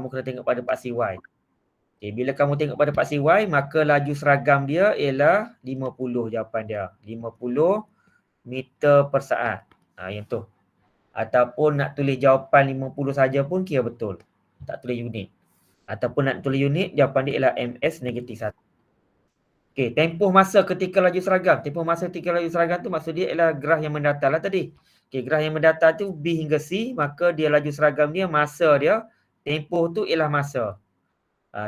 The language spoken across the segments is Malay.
kamu kena tengok pada paksi Y. Okay, bila kamu tengok pada paksi Y, maka laju seragam dia ialah 50 jawapan dia. 50 meter per saat. Yang tu. Ataupun nak tulis jawapan 50 saja pun kira betul. Tak tulis unit. Ataupun nak tulis unit, jawapan dia ialah ms -1. Okey, tempoh masa ketika laju seragam. Tempoh masa ketika laju seragam tu maksud dia ialah graf yang mendatar lah tadi. Okey, graf yang mendatar tu B hingga C, maka dia laju seragam dia, masa dia, tempoh tu ialah masa.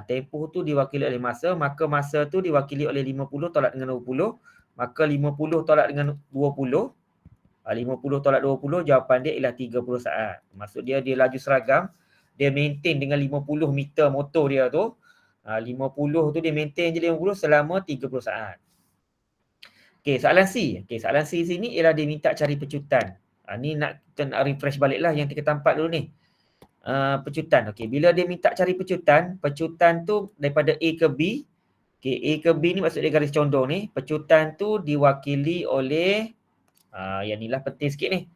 Tempoh tu diwakili oleh masa, maka masa tu diwakili oleh 50 tolak dengan 20. Maka 50 tolak dengan 20, 50 tolak 20, jawapan dia ialah 30 saat. Maksud dia laju seragam, dia maintain dengan 50 meter motor dia tu. 50 tu dia maintain je 50 selama 30 saat. Okey, soalan C. Okey, soalan C sini ialah dia minta cari pecutan. Ni kita nak refresh balik lah yang 3 4 dulu ni. Pecutan. Okey, bila dia minta cari pecutan, pecutan tu daripada A ke B. Okey, A ke B ni maksud dia garis condong ni. Pecutan tu diwakili oleh yang ni lah penting sikit ni.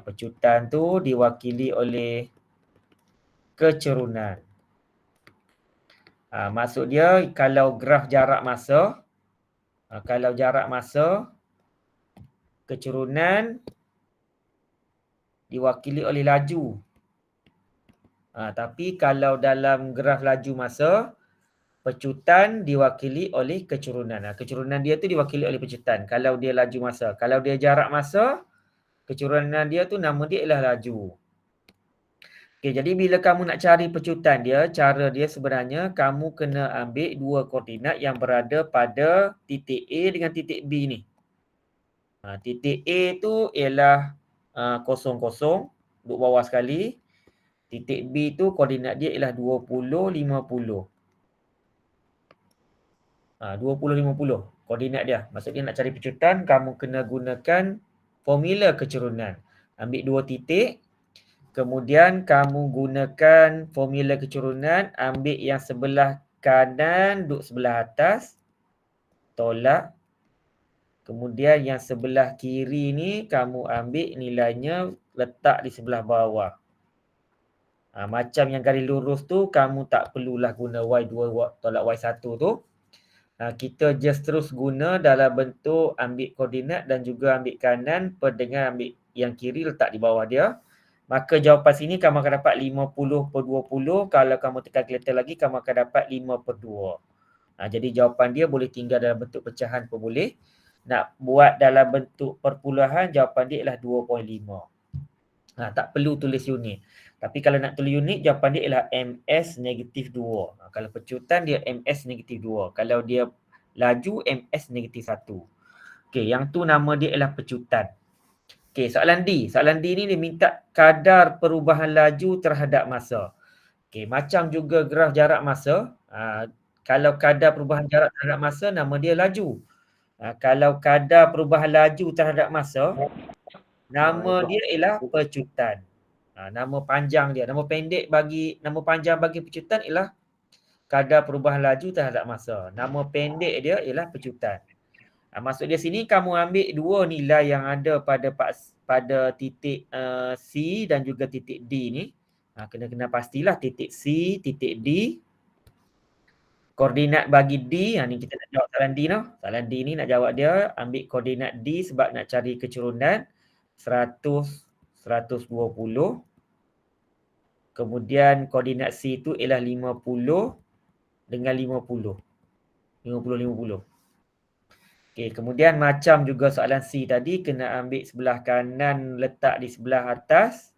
Pecutan tu diwakili oleh kecerunan. Maksud dia kalau graf jarak masa, kalau jarak masa, kecerunan diwakili oleh laju. Tapi kalau dalam graf laju masa, pecutan diwakili oleh kecerunan. Kecerunan dia tu diwakili oleh pecutan. Kalau dia laju masa. Kalau dia jarak masa, kecerunan dia tu nama dia ialah laju. Okey, jadi bila kamu nak cari pecutan dia, cara dia sebenarnya kamu kena ambil dua koordinat yang berada pada titik A dengan titik B ni. Titik A tu ialah 0, 0, duduk bawah sekali. Titik B tu koordinat dia ialah 20, 50. 20, 50 koordinat dia. Maksudnya nak cari pecutan, kamu kena gunakan formula kecerunan. Ambil dua titik, kemudian kamu gunakan formula kecerunan, ambil yang sebelah kanan duduk sebelah atas, tolak. Kemudian yang sebelah kiri ni kamu ambil nilainya, letak di sebelah bawah. Macam yang garis lurus tu, kamu tak perlulah guna Y2 tolak Y1 tu. Kita just terus guna dalam bentuk ambil koordinat dan juga ambil kanan dengan ambil yang kiri letak di bawah dia. Maka jawapan sini kamu akan dapat 50/20. Kalau kamu tekan kalkulator lagi, kamu akan dapat 5/2. Jadi jawapan dia boleh tinggal dalam bentuk pecahan pun boleh. Nak buat dalam bentuk perpuluhan, jawapan dia ialah 2.5. Tak perlu tulis unit. Tapi kalau nak tulis unit, jawapan dia ialah -2. Kalau pecutan dia -2. Kalau dia laju, -1. Okey, yang tu nama dia ialah pecutan. Okey, soalan D. Soalan D ni dia minta kadar perubahan laju terhadap masa. Okey, macam juga graf jarak masa. Kalau kadar perubahan jarak terhadap masa, nama dia laju. Kalau kadar perubahan laju terhadap masa, nama dia ialah pecutan. Nama panjang dia, nama panjang bagi pecutan ialah kadar perubahan laju terhadap masa. Nama pendek dia ialah pecutan. Maksud dia sini kamu ambil dua nilai yang ada pada titik C dan juga titik D ni. Kena pastilah titik C, titik D. Koordinat bagi D, ni kita nak jawab soalan D no. Soalan D ni nak jawab dia, ambil koordinat D sebab nak cari kecerunan 100, 120. Kemudian koordinat C tu ialah 50 dengan 50. 50. Okey, kemudian macam juga soalan C tadi, kena ambil sebelah kanan letak di sebelah atas.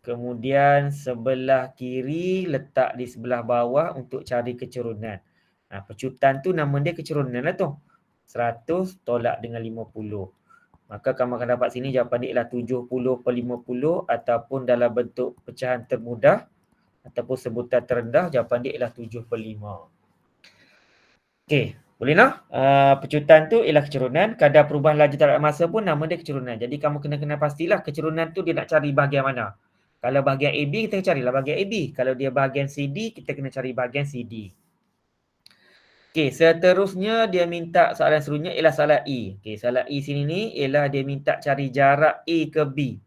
Kemudian sebelah kiri letak di sebelah bawah untuk cari kecerunan. Pecutan tu nama dia kecerunan lah tu. 100 tolak dengan 50. Maka kamu akan dapat sini jawapan dia ialah 70/50 ataupun dalam bentuk pecahan termudah ataupun sebutan terendah, jawapan dia ialah 7/5. Okey, boleh nak? Pecutan tu ialah kecerunan. Kadar perubahan laju terhadap masa pun nama dia kecerunan. Jadi kamu kena pastilah kecerunan tu dia nak cari bahagian mana. Kalau bahagian AB, kita carilah bahagian AB. Kalau dia bahagian CD, kita kena cari bahagian CD. Okey, seterusnya dia minta soalan seterusnya ialah soalan E. Okey, soalan E sini ni ialah dia minta cari jarak A ke B.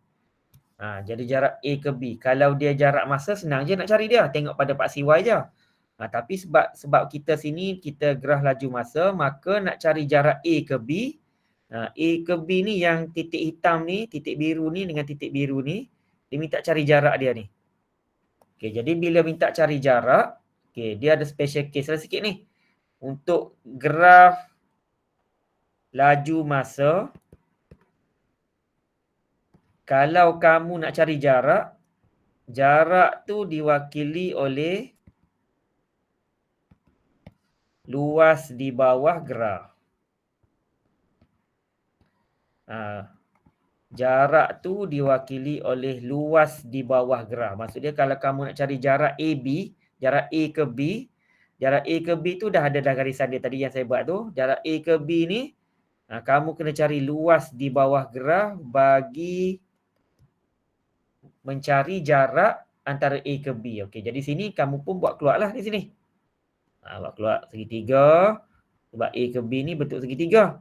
Jadi jarak A ke B. Kalau dia jarak masa, senang je nak cari dia. Tengok pada paksi Y je. Tapi sebab kita sini, kita graf laju masa, maka nak cari jarak A ke B. A ke B ni yang titik hitam ni, titik biru ni dengan titik biru ni, dia minta cari jarak dia ni. Okay, jadi bila minta cari jarak, okay, dia ada special case lah sikit ni. Untuk graf laju masa, kalau kamu nak cari jarak, jarak tu diwakili oleh luas di bawah graf. Jarak tu diwakili oleh luas di bawah graf. Maksudnya kalau kamu nak cari jarak AB, jarak A ke B, jarak A ke B tu dah ada dah garisan dia tadi yang saya buat tu. Jarak A ke B ni, kamu kena cari luas di bawah graf bagi mencari jarak antara A ke B. Okey, jadi sini kamu pun buat keluar lah di sini. Buat keluar segitiga. Sebab A ke B ni bentuk segitiga.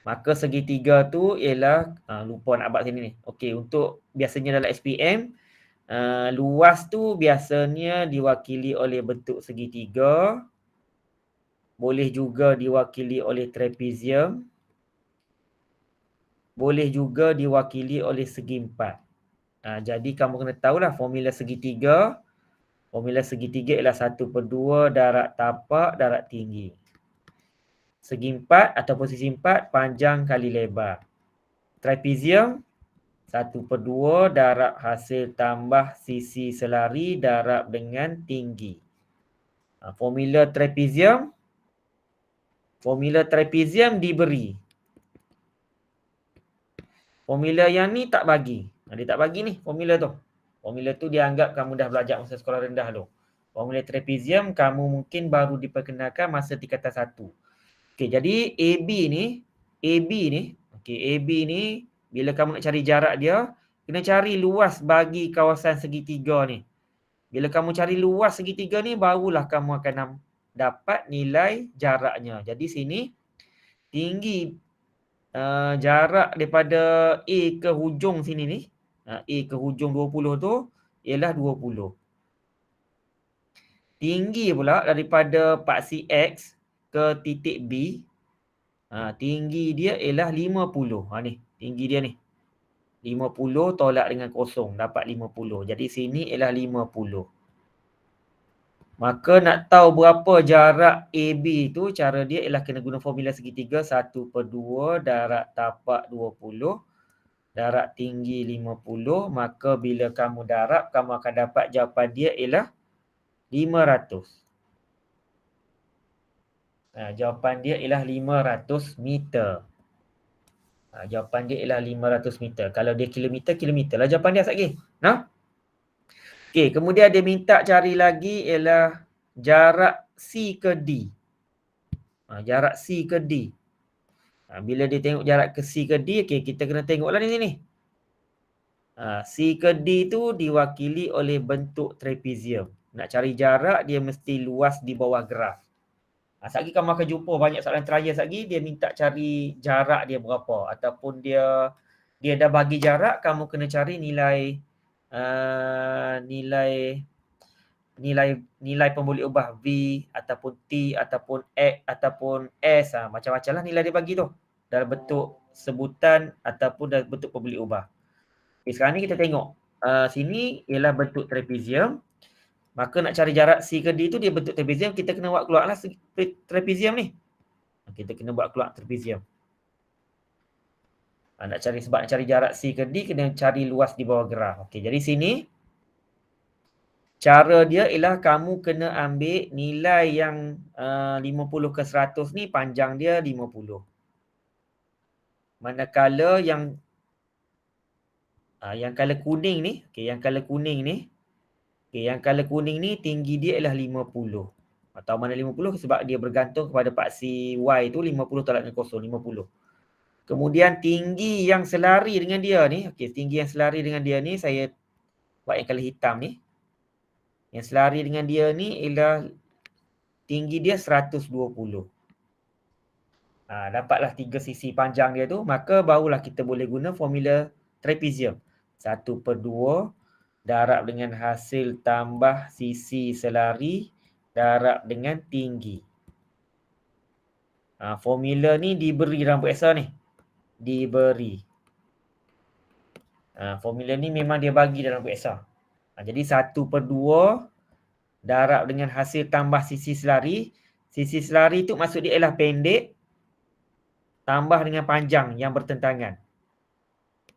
Maka segitiga tu ialah, lupa nak buat sini ni. Okey, untuk biasanya dalam SPM, luas tu biasanya diwakili oleh bentuk segitiga. Boleh juga diwakili oleh trapezium. Boleh juga diwakili oleh segi empat. Jadi kamu kena tahulah formula segitiga. Formula segitiga ialah 1/2 darat tapak darat tinggi. Segi empat atau posisi empat, panjang kali lebar. Trapezium, 1/2 darab hasil tambah sisi selari darab dengan tinggi. Formula trapezium diberi. Formula yang ni tak bagi. Dia tak bagi ni formula tu. Formula tu dia anggap kamu dah belajar masa sekolah rendah tu. Formula trapezium kamu mungkin baru diperkenalkan masa tingkatan 1. Okey, jadi AB ni, AB ni bila kamu nak cari jarak dia, kena cari luas bagi kawasan segitiga ni. Bila kamu cari luas segitiga ni, barulah kamu akan dapat nilai jaraknya. Jadi sini, tinggi jarak daripada A ke hujung sini ni, A ke hujung 20 tu, ialah 20. Tinggi pula daripada paksi X ke titik B, tinggi dia ialah 50. Ni, tinggi dia ni. 50 tolak dengan kosong, dapat 50. Jadi sini ialah 50. Maka nak tahu berapa jarak AB tu, cara dia ialah kena guna formula segitiga 1/2 darat tapak 20, darat tinggi 50. Maka bila kamu darab, kamu akan dapat jawapan dia ialah 500. Jawapan dia ialah 500 meter. Jawapan dia ialah 500 meter. Kalau dia kilometer lah jawapan dia sekali. Okey, kemudian dia minta cari lagi ialah jarak C ke D. Jarak C ke D. Bila dia tengok jarak ke C ke D, okey, kita kena tengoklah di sini. C ke D tu diwakili oleh bentuk trapezium. Nak cari jarak, dia mesti luas di bawah graf. Sekali kamu akan jumpa banyak soalan trial sekali, dia minta cari jarak dia berapa. Ataupun dia dah bagi jarak, kamu kena cari nilai pemboleh ubah V ataupun T ataupun X ataupun S. Macam-macam lah nilai dia bagi tu. Dalam bentuk sebutan ataupun dalam bentuk pemboleh ubah. Okay, sekarang ni kita tengok. Sini ialah bentuk trapezium. Maka nak cari jarak C ke D tu dia bentuk trapezium. Kita kena buat keluar lah trapezium ni. Kita kena buat keluar trapezium. Sebab nak cari jarak C ke D, kena cari luas di bawah graf. Okey, jadi sini cara dia ialah kamu kena ambil nilai yang 50 ke 100 ni, panjang dia 50. Manakala yang color kuning ni, yang color kuning ni tinggi dia ialah 50. Atau mana 50 sebab dia bergantung kepada paksi Y tu 50 tolak dengan kosong, 50. Kemudian tinggi yang selari dengan dia ni, tinggi yang selari dengan dia ni saya buat yang color hitam ni. Yang selari dengan dia ni ialah tinggi dia 120. Dapatlah 3 sisi panjang dia tu, maka barulah kita boleh guna formula trapezium. 1/2 darab dengan hasil tambah sisi selari darab dengan tinggi. Formula ni diberi dalam buku ni. Diberi. Formula ni memang dia bagi dalam buku Excel. Jadi 1/2 darab dengan hasil tambah sisi selari. Sisi selari tu maksud dia ialah pendek tambah dengan panjang yang bertentangan.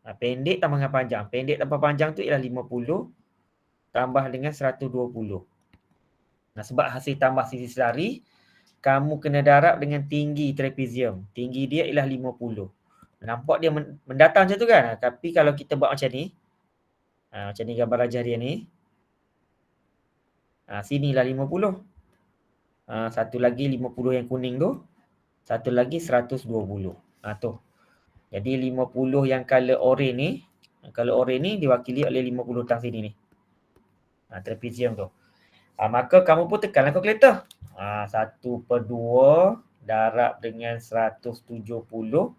Pendek tambah dengan panjang. Pendek tambah panjang tu ialah 50 tambah dengan 120. Sebab hasil tambah sisi selari, kamu kena darab dengan tinggi trapezium. Tinggi dia ialah 50. Nampak dia mendatang macam tu kan? Tapi kalau kita buat macam ni, macam ni gambar rajah dia ni. Sinilah 50. Satu lagi 50 yang kuning tu. Satu lagi 120. Tu. Jadi 50 yang color orange ni. Color orange ni diwakili oleh 50 tang sini ni. Trapezium tu. Maka kamu pun tekanlah kalkulator. 1/2 darab dengan 170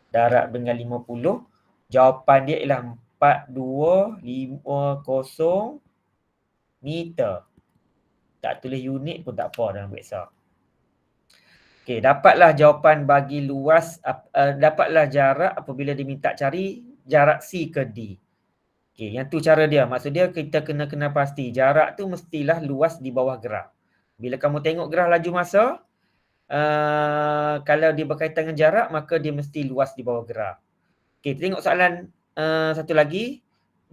darab dengan 50. Jawapan dia ialah 4250 meter. Tak tulis unit pun tak apa dalam Excel. Okey, dapatlah jawapan bagi luas, dapatlah jarak apabila diminta cari jarak C ke D. Okey, yang tu cara dia. Maksud dia kita kena pasti jarak tu mestilah luas di bawah graf. Bila kamu tengok graf laju masa, kalau dia berkaitan dengan jarak, maka dia mesti luas di bawah graf. Okey, tengok soalan satu lagi.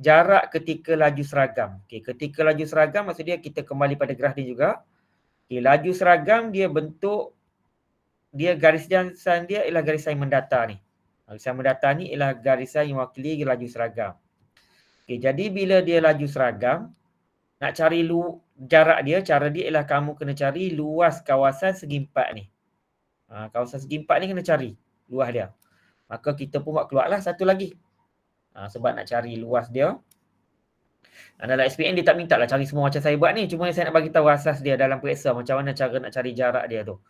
Jarak ketika laju seragam. Okey, ketika laju seragam maksud dia kita kembali pada graf ni juga. Okey, laju seragam dia bentuk, dia garisan dia ialah garisan mendatar ni. Garisan mendatar ni ialah garisan yang mewakili laju seragam. Okey, jadi bila dia laju seragam, nak cari jarak dia, cara dia ialah kamu kena cari luas kawasan segi empat ni. Kawasan segi empat ni kena cari luas dia. Maka kita pun buat keluarlah satu lagi. Sebab nak cari luas dia. Dalam SPM dia tak minta lah cari semua macam saya buat ni. Cuma saya nak bagi tahu asas dia dalam Excel macam mana cara nak cari jarak dia tu.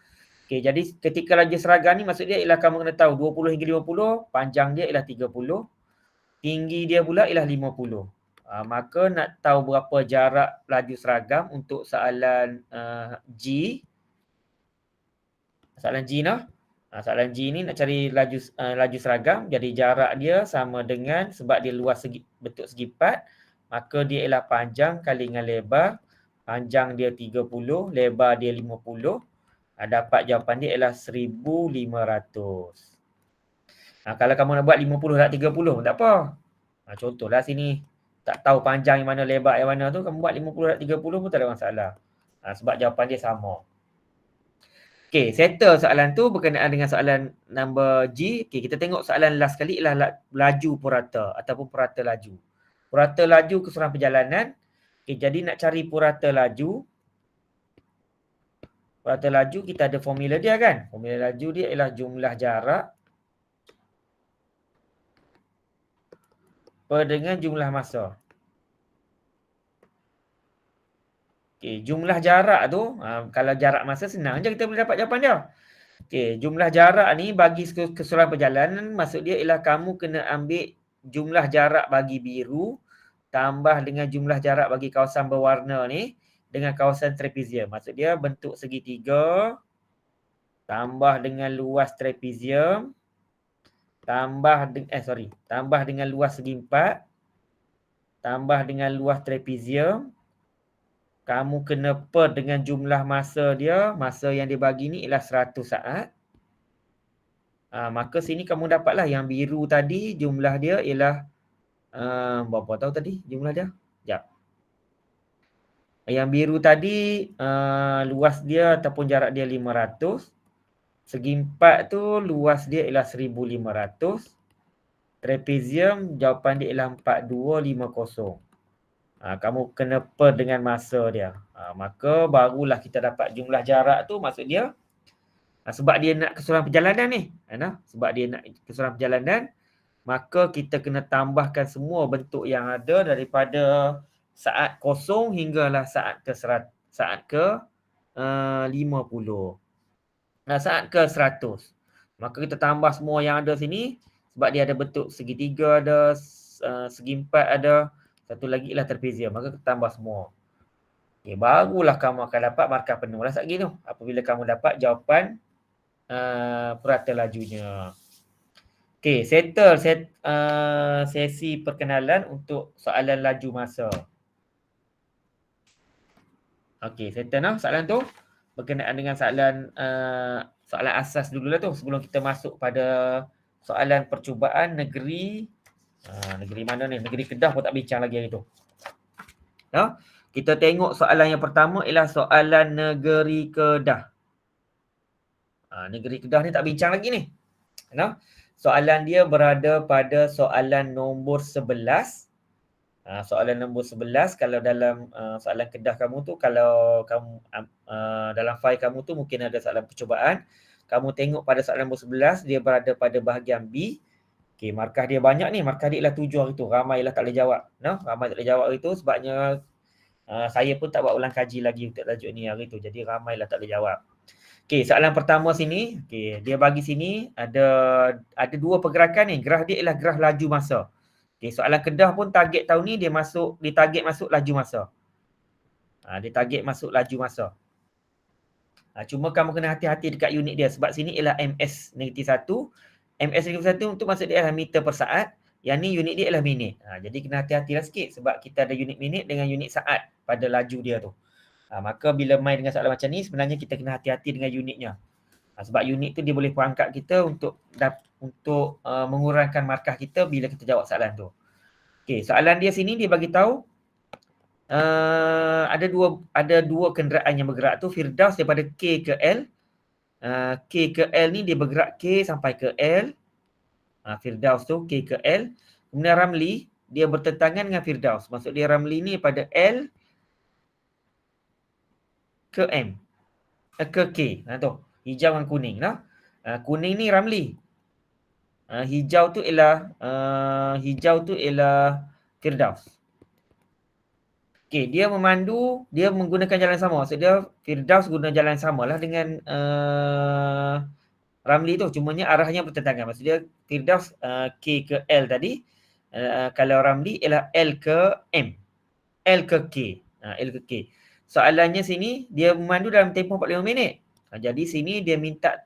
Okey, jadi ketika laju seragam ni maksud dia ialah kamu kena tahu 20 hingga 50, panjang dia ialah 30, tinggi dia pula ialah 50. Maka nak tahu berapa jarak laju seragam untuk soalan G. Soalan G noh. Soalan G ni nak cari laju seragam. Jadi jarak dia sama dengan, sebab dia luas bentuk segi empat, maka dia ialah panjang kali dengan lebar. Panjang dia 30, lebar dia 50. Dapat jawapan dia ialah 1500. Kalau kamu nak buat 50 darab 30 tak apa. Contohlah sini tak tahu panjang yang mana, lebar yang mana tu, kamu buat 50 darab 30 pun tak ada masalah. Sebab jawapan dia sama. Okey, settle soalan tu berkenaan dengan soalan number G. Okey, kita tengok soalan last kali ialah laju purata ataupun purata laju. Purata laju keseluruhan perjalanan. Okey, jadi nak cari purata laju. Purata laju kita ada formula dia kan. Formula laju dia ialah jumlah jarak per dengan jumlah masa. Okey, jumlah jarak tu, kalau jarak masa senang je kita boleh dapat jawapan dia. Okey, jumlah jarak ni bagi keseluruhan perjalanan, maksud dia ialah kamu kena ambil jumlah jarak bagi biru tambah dengan jumlah jarak bagi kawasan berwarna ni dengan kawasan trapezium. Maksud dia bentuk segitiga tambah dengan luas trapezium tambah dengan luas segi empat tambah dengan luas trapezium. Kamu kena per dengan jumlah masa dia. Masa yang dia bagi ni ialah 100 saat. Maka sini kamu dapatlah yang biru tadi jumlah dia ialah berapa tahu tadi jumlah dia? Sekejap. Yang biru tadi luas dia ataupun jarak dia 500. Segi empat tu luas dia ialah 1500. Trapezium jawapan dia ialah 4250. Kamu kena per dengan masa dia. Maka barulah kita dapat jumlah jarak tu. Maksud dia sebab dia nak keseluruhan perjalanan ni. Sebab dia nak keseluruhan perjalanan, maka kita kena tambahkan semua bentuk yang ada daripada saat kosong hinggalah saat ke 50. Saat ke 100. Maka kita tambah semua yang ada sini. Sebab dia ada bentuk segitiga, ada segi empat ada, satu lagi ialah trapezium, maka kita tambah semua. Okay, barulah kamu akan dapat markah penuh lah sekali tu, apabila kamu dapat jawapan purata lajunya. Okay, settle sesi perkenalan untuk soalan laju masa. Okay, settle lah soalan tu. Berkenaan dengan soalan soalan asas dululah tu, sebelum kita masuk pada soalan percubaan negeri negeri mana ni? Negeri Kedah pun tak bincang lagi hari tu. Ya? Kita tengok soalan yang pertama ialah soalan negeri Kedah. Negeri Kedah ni tak bincang lagi ni. Ya? Soalan dia berada pada soalan nombor 11. Soalan nombor 11, kalau dalam soalan Kedah kamu tu, kalau kamu dalam fail kamu tu mungkin ada soalan percubaan. Kamu tengok pada soalan nombor 11, dia berada pada bahagian B. Okey, markah dia banyak ni. Markah dia ialah 7 hari tu. Ramai lah tak boleh jawab. No? Ramai tak boleh jawab hari tu sebabnya saya pun tak buat ulang kaji lagi untuk tajuk ni hari tu. Jadi ramai lah tak boleh jawab. Okey, soalan pertama sini. Okey, dia bagi sini ada dua pergerakan ni. Graf dia ialah graf laju masa. Okey, soalan Kedah pun target tahun ni dia target masuk laju masa. Dia target masuk laju masa. Cuma kamu kena hati-hati dekat unit dia sebab sini ialah MS-1. MS-1 tu maksud dia adalah meter per saat. Yang ni unit dia ialah minit. Jadi kena hati-hatilah sikit sebab kita ada unit minit dengan unit saat pada laju dia tu. Maka bila main dengan soalan macam ni sebenarnya kita kena hati-hati dengan unitnya. Sebab unit tu dia boleh perangkat kita untuk mengurangkan markah kita bila kita jawab soalan tu. Okey, soalan dia sini dia bagi tahu ada dua kenderaan yang bergerak tu, Firdaus daripada K ke L. K ke L ni dia bergerak K sampai ke L. Firdaus tu K ke L. Kemudian Ramli dia bertentangan dengan Firdaus. Maksud dia Ramli ni pada L ke M. Ke K. Tu. Hijau dan kuning lah. Kuning ni Ramli. Hijau tu ialah Firdaus. Okey, dia memandu, dia menggunakan jalan sama. Maksud dia Firdaus guna jalan samalah dengan Ramli tu. Cumanya arahnya bertentangan. Maksud dia Firdaus K ke L tadi. Kalau Ramli ialah L ke M. L ke K. L ke K. Soalannya sini dia memandu dalam tempoh 45 minit. Jadi sini dia minta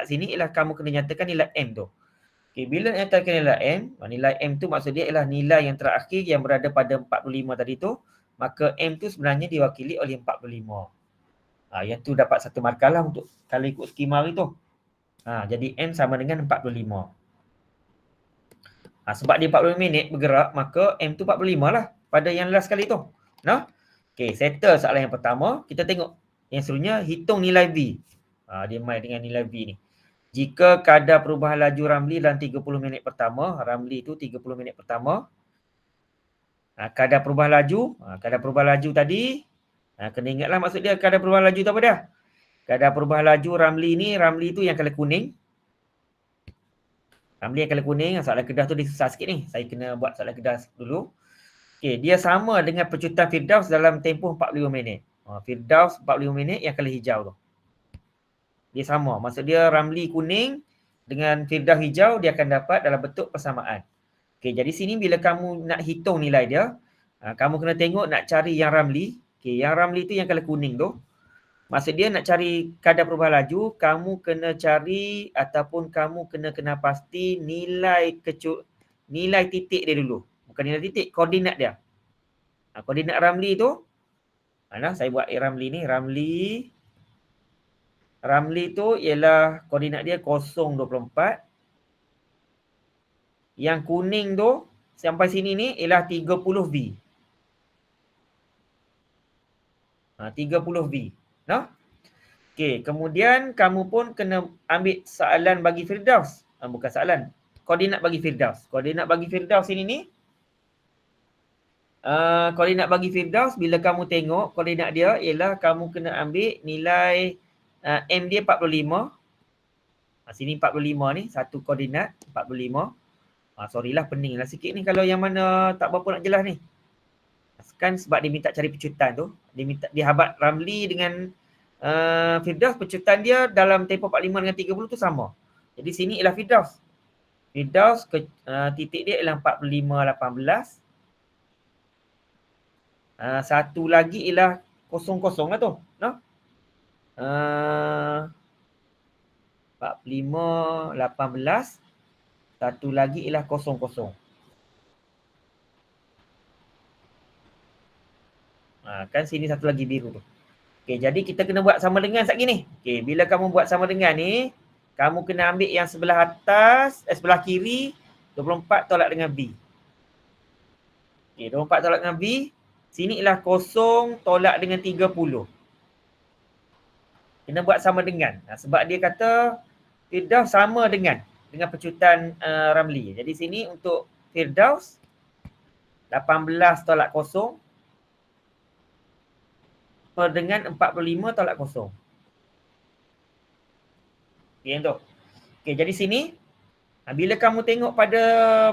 sini ialah kamu kena nyatakan nilai M tu. Okay, bila nyatakan nilai M tu maksud dia ialah nilai yang terakhir yang berada pada 45 tadi tu. Maka M tu sebenarnya diwakili oleh 45. Yang tu dapat satu markah lah untuk kalau ikut skema hari tu. Jadi M sama dengan 45. Sebab dia 45 minit bergerak, maka M tu 45 lah pada yang last kali tu. Okay, settle soalan yang pertama. Kita tengok yang seterusnya, hitung nilai V. Dia main dengan nilai V ni. Jika kadar perubahan laju Ramli dalam 30 minit pertama, Ramli tu 30 minit pertama. Kadar perubahan laju tadi, kena ingatlah maksud dia kadar perubahan laju tu apa dia? Kadar perubahan laju Ramli tu yang colour kuning. Ramli yang colour kuning, soalan Kedah tu dia susah sikit ni. Saya kena buat soalan Kedah dulu. Okey, dia sama dengan percutan Firdaus dalam tempoh 45 minit. Firdaus 45 minit yang colour hijau tu. Dia sama. Maksud dia Ramli kuning dengan Firdaus hijau dia akan dapat dalam bentuk persamaan. Okey, jadi sini bila kamu nak hitung nilai dia, kamu kena tengok nak cari yang Ramli. Okey, yang Ramli tu yang colour kuning tu. Maksud dia nak cari kadar perubahan laju, kamu kena cari ataupun kamu kena pasti nilai titik dia dulu. Bukan nilai titik, koordinat dia. Koordinat Ramli tu, saya buat Ramli ni. Ramli tu ialah koordinat dia 0.24. Yang kuning tu sampai sini ni ialah 30V. 30V. Okey, kemudian kamu pun kena ambil soalan bagi Firdaus. Bukan soalan, koordinat bagi Firdaus. Koordinat bagi Firdaus ini ni, koordinat bagi Firdaus bila kamu tengok koordinat dia ialah kamu kena ambil nilai M dia 45. Sini 45 ni, satu koordinat 45. Sorry lah, pening lah sikit ni kalau yang mana tak berapa nak jelas ni. Kan sebab dia minta cari pecutan tu. Dia habat Ramli dengan Firdaus, pecutan dia dalam tempoh 45 dengan 30 tu sama. Jadi sini ialah Firdaus. Firdaus titik dia ialah 4518. Satu lagi ialah 00 lah tu. No? 4518. Satu lagi ialah 00. Kan sini satu lagi biru tu. Okey, jadi kita kena buat sama dengan sekali ni. Okey, bila kamu buat sama dengan ni, kamu kena ambil yang sebelah atas, sebelah kiri, 24 tolak dengan B. Okey, 24 tolak dengan B. Sini ialah 0 tolak dengan 30. Kena buat sama dengan. Sebab dia kata Firdaus sama dengan pecutan Ramli. Jadi sini untuk Firdaus 18 tolak 0 per dengan 45 tolak 0. Okey, tu. Okey, jadi sini bila kamu tengok pada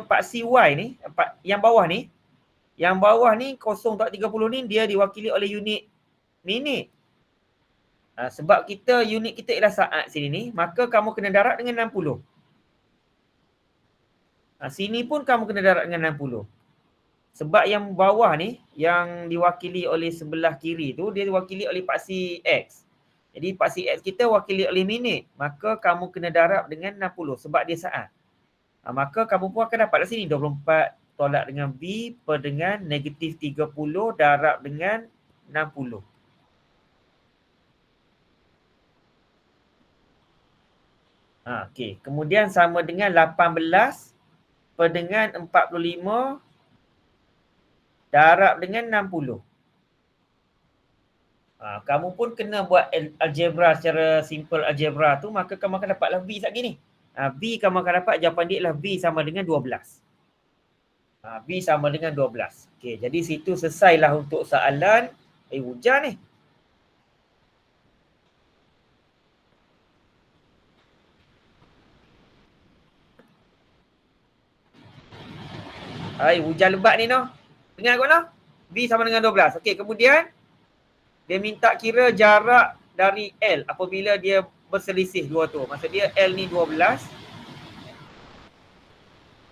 paksi Y ni, yang bawah ni 0 tolak 30 ni dia diwakili oleh unit minit. Sebab unit kita ialah saat sini ni, maka kamu kena darab dengan 60. Sini pun kamu kena darab dengan 60. Sebab yang bawah ni, yang diwakili oleh sebelah kiri tu, dia diwakili oleh paksi X. Jadi paksi X kita wakili oleh minit. Maka kamu kena darab dengan 60 sebab dia saat. Maka kamu pun akan dapat sini 24 tolak dengan B per dengan negatif 30 darab dengan 60. Okey. Kemudian sama dengan 18 per dengan 45 darab dengan 60. Kamu pun kena buat algebra secara simple algebra tu, maka kamu akan dapatlah B sekali ni. B kamu akan dapat jawapan dia ialah B sama dengan 12. B sama dengan 12. Okey, jadi situ selesailah untuk soalan hujan ni. Hujan lebat ni noh. Dengar kot noh. B sama dengan 12. Okey, kemudian dia minta kira jarak dari L apabila dia berselisih dua tu. Maksud dia L ni 12.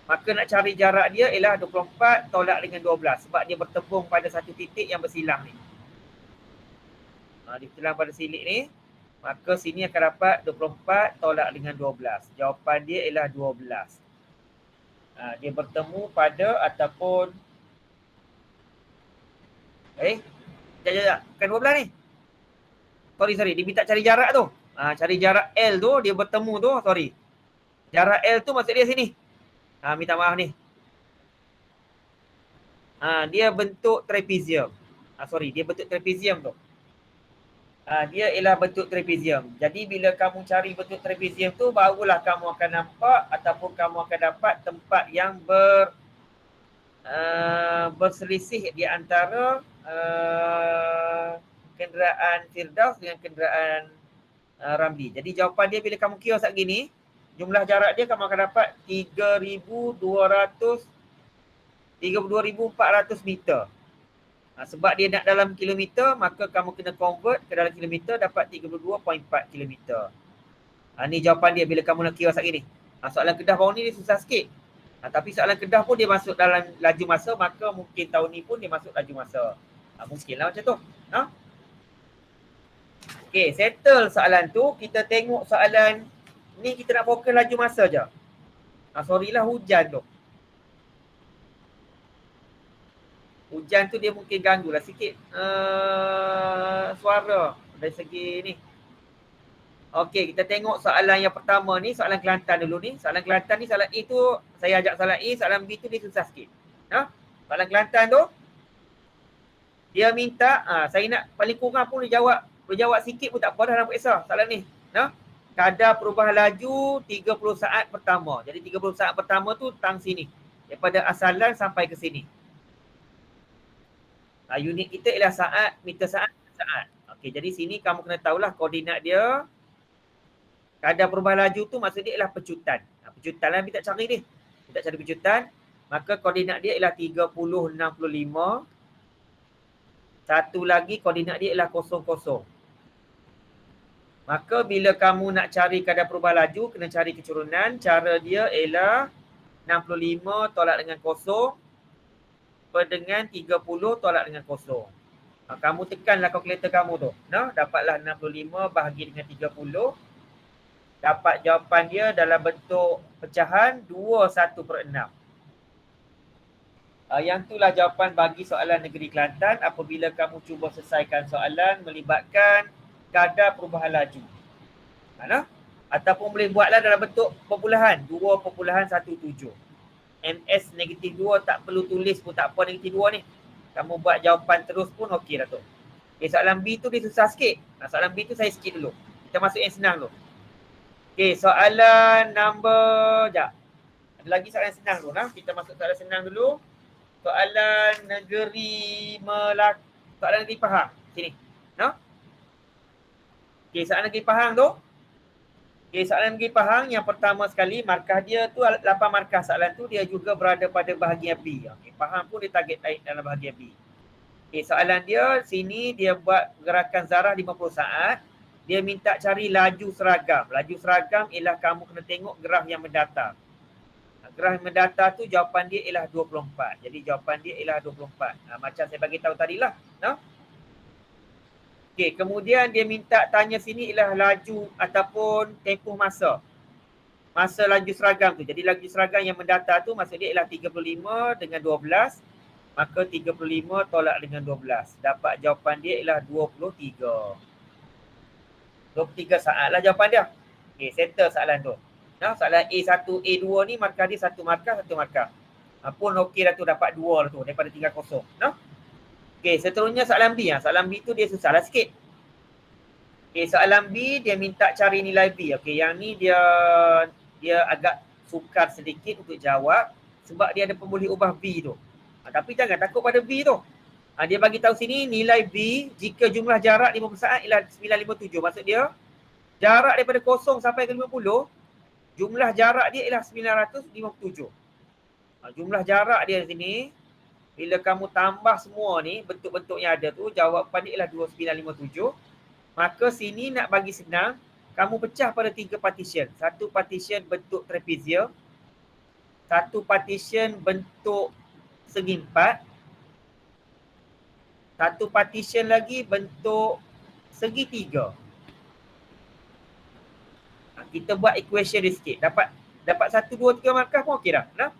Maka nak cari jarak dia ialah 24 tolak dengan 12. Sebab dia bertembung pada satu titik yang bersilang ni. Dia bersilang pada silik ni. Maka sini akan dapat 24 tolak dengan 12. Jawapan dia ialah 12. Dia bertemu pada ataupun sekejap. Bukan 12 ni. Sorry. Dia minta cari jarak tu. Cari jarak L tu, dia bertemu tu. Sorry. Jarak L tu maksud dia sini. Minta maaf ni. Dia bentuk trapezium. Dia bentuk trapezium tu. Dia ialah bentuk trapezium. Jadi bila kamu cari bentuk trapezium tu, barulah kamu akan nampak ataupun kamu akan dapat tempat yang berselisih di antara kenderaan Firdaus dengan kenderaan Ramli. Jadi jawapan dia bila kamu kira saat gini, jumlah jarak dia kamu akan dapat 32,400 meter. Sebab dia nak dalam kilometer, maka kamu kena convert ke dalam kilometer, dapat 32.4 kilometer. Ni jawapan dia bila kamu nak kira saat gini. Soalan Kedah baru ni dia susah sikit. Tapi soalan Kedah pun dia masuk dalam laju masa, maka mungkin tahun ni pun dia masuk laju masa. Mungkinlah macam tu. Okey, settle soalan tu. Kita tengok soalan ni, kita nak fokus laju masa je. Sorry lah hujan tu. Hujan tu dia mungkin ganggulah sikit suara dari segi ni. Okey, kita tengok soalan yang pertama ni, soalan Kelantan dulu ni. Soalan Kelantan ni, soalan A tu saya ajak soalan A, soalan B tu dia susah sikit. Soalan Kelantan tu dia minta, saya nak paling kurang pun dia jawab sikit pun tak apa dah, nak kisah soalan ni. Kadar perubahan laju 30 saat pertama. Jadi 30 saat pertama tu tang sini. Daripada asalan sampai ke sini. Unit kita ialah saat, meter saat. Okey, jadi sini kamu kena tahulah koordinat dia. Kadar perubahan laju tu maksud dia ialah pecutan. Pecutan lah, kita cari dia. Kita cari pecutan. Maka koordinat dia ialah 3065. Satu lagi koordinat dia ialah 00. Maka bila kamu nak cari kadar perubahan laju, kena cari kecurunan. Cara dia ialah 65 tolak dengan kosong per dengan 30 tolak dengan kosong. Kamu tekanlah kalkulator kamu tu. Nah, dapatlah 65 bahagi dengan 30. Dapat jawapan dia dalam bentuk pecahan 21/6. Yang itulah jawapan bagi soalan negeri Kelantan apabila kamu cuba selesaikan soalan melibatkan kadar perubahan laju. Mana? Ataupun boleh buatlah dalam bentuk perpuluhan 2.17. MS negatif 2 tak perlu tulis pun tak apa negatif 2 ni. Kamu buat jawapan terus pun okey dah tu. Okay, soalan B tu dia susah sikit. Soalan B tu saya skip dulu. Kita masuk yang senang dulu. Okay, soalan number... Sekejap. Ada lagi soalan senang dulu. Nah. Kita masuk soalan senang dulu. Soalan negeri soalan negeri Pahang. Sini. No? Okay, soalan negeri Pahang tu. Okay, soalan negeri Pahang yang pertama sekali, markah dia tu 8 markah soalan tu, dia juga berada pada bahagian B. Okay, Pahang pun dia target dalam bahagian B. Okay, soalan dia sini dia buat gerakan zarah 50 saat. Dia minta cari laju seragam. Laju seragam ialah kamu kena tengok graf yang mendatar. Graf yang mendatar tu jawapan dia ialah 24. Jadi jawapan dia ialah 24. Macam saya bagi tahu tadilah. No? Okey, kemudian dia minta tanya sini ialah laju ataupun tempoh masa. Masa laju seragam tu. Jadi laju seragam yang mendatar tu maksud dia ialah 35 dengan 12. Maka 35 tolak dengan 12. Dapat jawapan dia ialah 23. 23 saat lah jawapan dia. Okey, settle soalan tu. Nah, soalan A1, A2 ni markah dia 1 markah, 1 markah. Pun okey dah tu, dapat 2 lah tu daripada tinggal kosong. Nah. Okey, seterusnya soalan B. Soalan B tu dia susah lah sikit. Okey, soalan B dia minta cari nilai B. Okey, yang ni dia agak sukar sedikit untuk jawab sebab dia ada pemboleh ubah B tu. Tapi jangan takut pada B tu. Dia bagi tahu sini nilai B jika jumlah jarak 50 saat ialah 957. Maksud dia jarak daripada 0 sampai ke 50, jumlah jarak dia ialah 957. Jumlah jarak dia di sini, bila kamu tambah semua ni, bentuk-bentuk yang ada tu, jawapan dia ialah 2957. Maka sini nak bagi senang, kamu pecah pada 3 partition. Satu partition bentuk trapezium, satu partition bentuk segi empat, satu partition lagi bentuk segitiga. Kita buat equation dia sikit. Dapat 1, 2, 3 markah pun okey dah. Nah?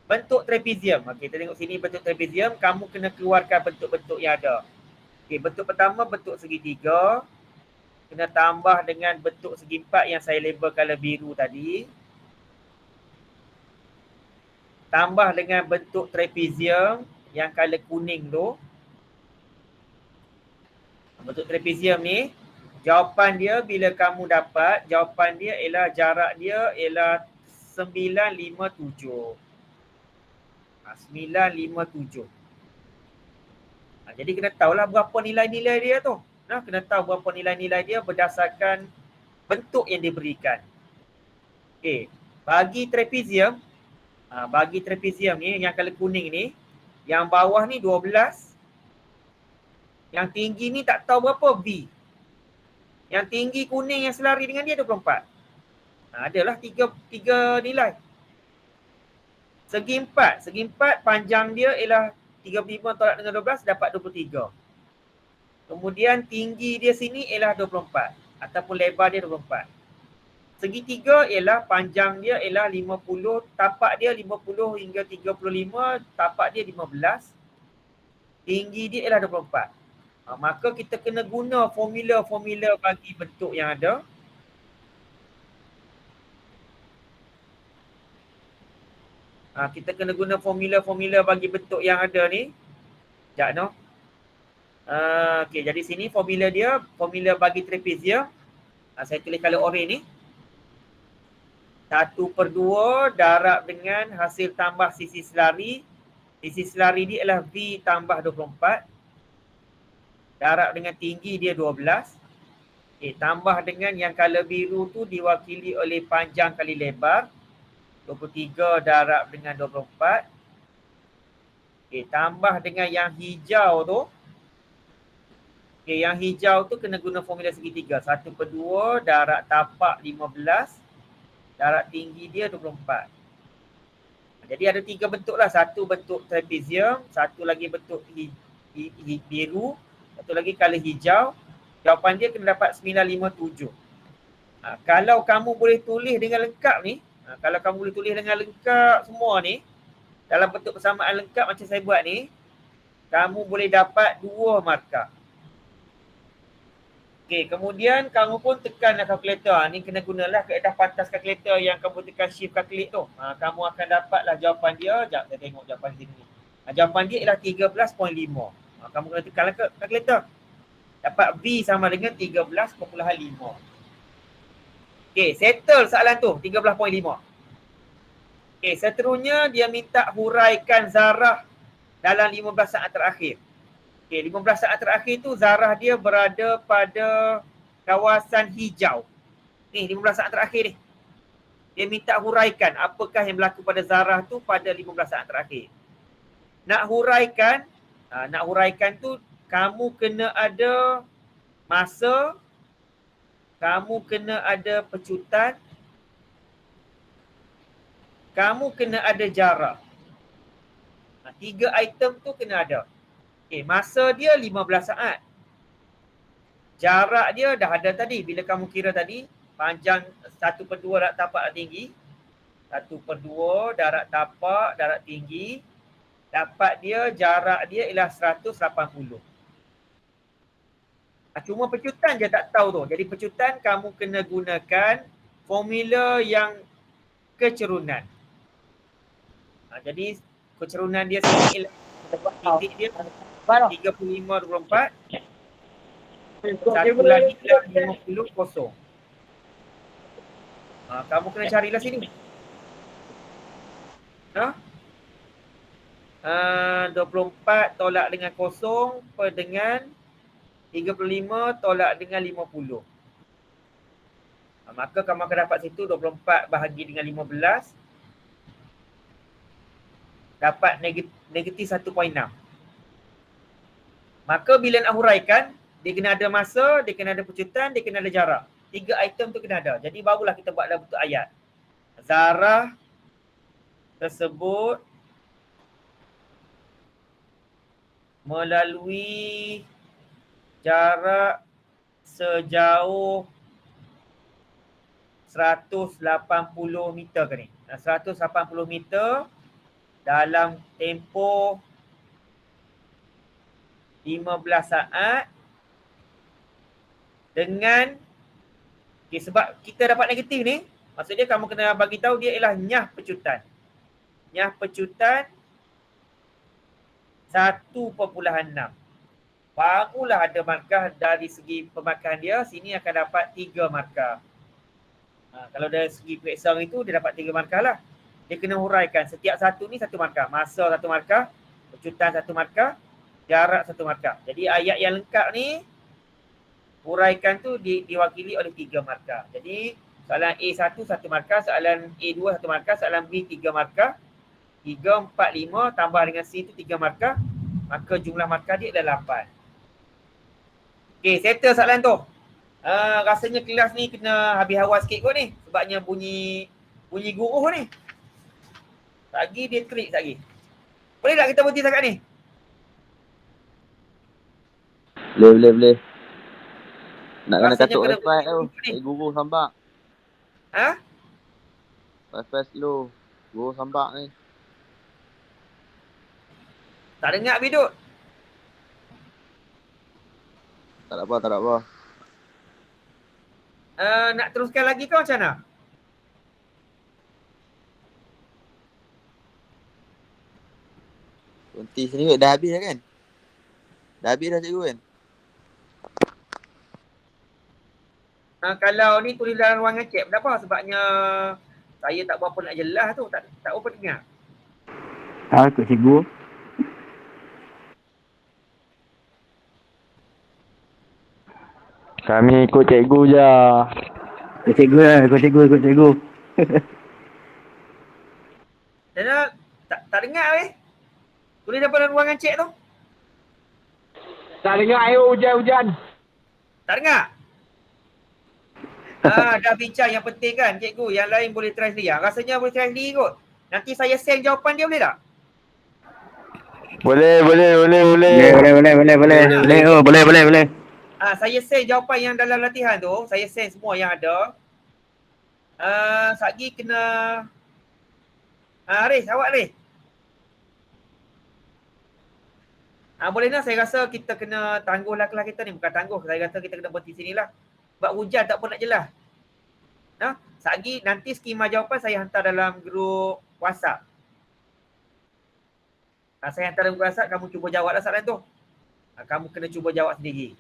Bentuk trapezium. Okey, kita tengok sini bentuk trapezium. Kamu kena keluarkan bentuk-bentuk yang ada. Okey, bentuk pertama bentuk segitiga. Kena tambah dengan bentuk segi empat yang saya label color biru tadi. Tambah dengan bentuk trapezium yang color kuning tu. Bentuk trapezium ni, jawapan dia bila kamu dapat, jawapan dia ialah jarak dia ialah 957. 957. Jadi kena tahulah berapa nilai-nilai dia tu. Nah, kena tahu berapa nilai-nilai dia berdasarkan bentuk yang diberikan. Okey, bagi trapezium ni yang color kuning ni, yang bawah ni 12. Yang tinggi ni tak tahu berapa V. Yang tinggi kuning yang selari dengan dia 24. Adalah tiga nilai. Segi empat panjang dia ialah 35 tolak dengan 12 dapat 23. Kemudian tinggi dia sini ialah 24 ataupun lebar dia 24. Segitiga ialah panjang dia ialah 50, tapak dia 50 hingga 35, tapak dia 15. Tinggi dia ialah 24. Maka kita kena guna formula-formula bagi bentuk yang ada. Kita kena guna formula-formula bagi bentuk yang ada ni. Sekejap no. Okey, jadi sini formula dia, formula bagi trapezium. Saya tulis color orange ni. 1/2 darab dengan hasil tambah sisi selari. Sisi selari dia ialah V tambah 24. Darab dengan tinggi dia 12. Tambah dengan yang color biru tu diwakili oleh panjang kali lebar. 23 darab dengan 24. Tambah dengan yang hijau tu. Okay, yang hijau tu kena guna formula segitiga. 1/2 darab tapak 15, darab tinggi dia 24. Jadi ada 3 bentuk lah. Satu bentuk trapezium, satu lagi bentuk biru, satu lagi color hijau. Jawapan dia kena dapat 957. Kalau kamu boleh tulis dengan lengkap ni, kalau kamu boleh tulis dengan lengkap semua ni, dalam bentuk persamaan lengkap macam saya buat ni, kamu boleh dapat 2 markah. Okey, kemudian kamu pun tekanlah kalkulator. Ni kena gunalah kaedah pantas kalkulator yang kamu tekan shift calculate tu. Kamu akan dapatlah jawapan dia. Sekejap saya tengok jawapan sini. Jawapan dia ialah 13.5. Kamu kena tekanlah kalkulator. Dapat V sama dengan 13.5. Okey, settle soalan tu 13.5. Okey, seterusnya dia minta huraikan zarah dalam 15 saat terakhir. Okey, 15 saat terakhir tu zarah dia berada pada kawasan hijau. Ni 15 saat terakhir ni. Dia minta huraikan apakah yang berlaku pada zarah tu pada 15 saat terakhir. Nak huraikan tu kamu kena ada masa, kamu kena ada pecutan, kamu kena ada jarak. 3 item tu kena ada. Okey, masa dia 15 saat. Jarak dia dah ada tadi. Bila kamu kira tadi, panjang 1/2 darab tapak tinggi. 1/2 darab tapak, darab tinggi. Dapat dia, jarak dia ialah 180. Cuma pecutan je tak tahu tu. Jadi pecutan kamu kena gunakan formula yang kecerunan. Jadi kecerunan dia sini ialah titik dia 35/24. Satu lagi ialah 50 kosong. Kamu kena carilah sini. 24 tolak dengan kosong per dengan 35 tolak dengan 50. Maka kamu akan dapat situ 24 bahagi dengan 15. Dapat negatif 1.6. Maka bila nak huraikan, dia kena ada masa, dia kena ada pecutan, dia kena ada jarak. 3 item tu kena ada. Jadi barulah kita buat dalam bentuk ayat. Zarah tersebut melalui jarak sejauh 180 meter ke ni. 180 meter dalam tempoh 15 saat dengan sebab kita dapat negatif ni, maksudnya kamu kena bagi tahu dia ialah nyah pecutan. Nyah pecutan 1.6. Barulah ada markah dari segi pemarkahan dia. Sini akan dapat 3 markah. Kalau dari segi periksa itu dia dapat 3 markah lah. Dia kena huraikan setiap satu ni 1 markah. Masa 1 markah, pecutan 1 markah, jarak 1 markah. Jadi ayat yang lengkap ni huraikan tu diwakili oleh 3 markah. Jadi soalan A1 1 markah, soalan A2 1 markah, soalan B 3 markah. 3, 4, 5 tambah dengan C tu 3 markah. Maka jumlah markah dia adalah 8. Okey, settle soalan tu. Rasanya kelas ni kena habis awal sikit kot ni. Sebabnya bunyi guruh ni. Lagi dia trik lagi. Boleh tak kita berhenti setakat ni? Boleh. Nak kena katuk wifi tu. Guru sambak. Wifi slow. Guru sambak ni. Tak dengar Bidut. Tak ada apa. Nak teruskan lagi ke macam mana? Berhenti sini dah habis dah kan? Dah habis dah cikgu kan? Kalau ni tulis dalam ruangan chat, kenapa? Sebabnya saya tak berapa nak jelas tu, tak berapa dengar. Ikut cikgu. Kami ikut cikgu je. Ikut cikgu. Tak dengar weh. Tulis dalam ruangan chat tu. Tak dengar air hujan-hujan. Tak dengar? Dah bincang yang penting kan cikgu. Yang lain boleh try sendiri. Rasanya boleh try sendiri kot. Nanti saya send jawapan dia boleh tak? Boleh. Boleh. Boleh. Saya send jawapan yang dalam latihan tu. Saya send semua yang ada. Satgi kena... Riz, awak Riz. Boleh nak, saya rasa kita kena tangguhlah kelas kita ni. Bukan tangguh, saya rasa kita kena berhenti sini lah. Sebab hujan tak pun nak jelas. Satgi, nanti skema jawapan saya hantar dalam grup WhatsApp. Saya hantar dalam grup WhatsApp, kamu cuba jawablah soalan tu. Kamu kena cuba jawab sendiri.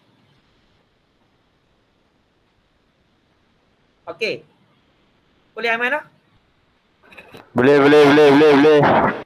Okey. Boleh Aiman lah? Boleh.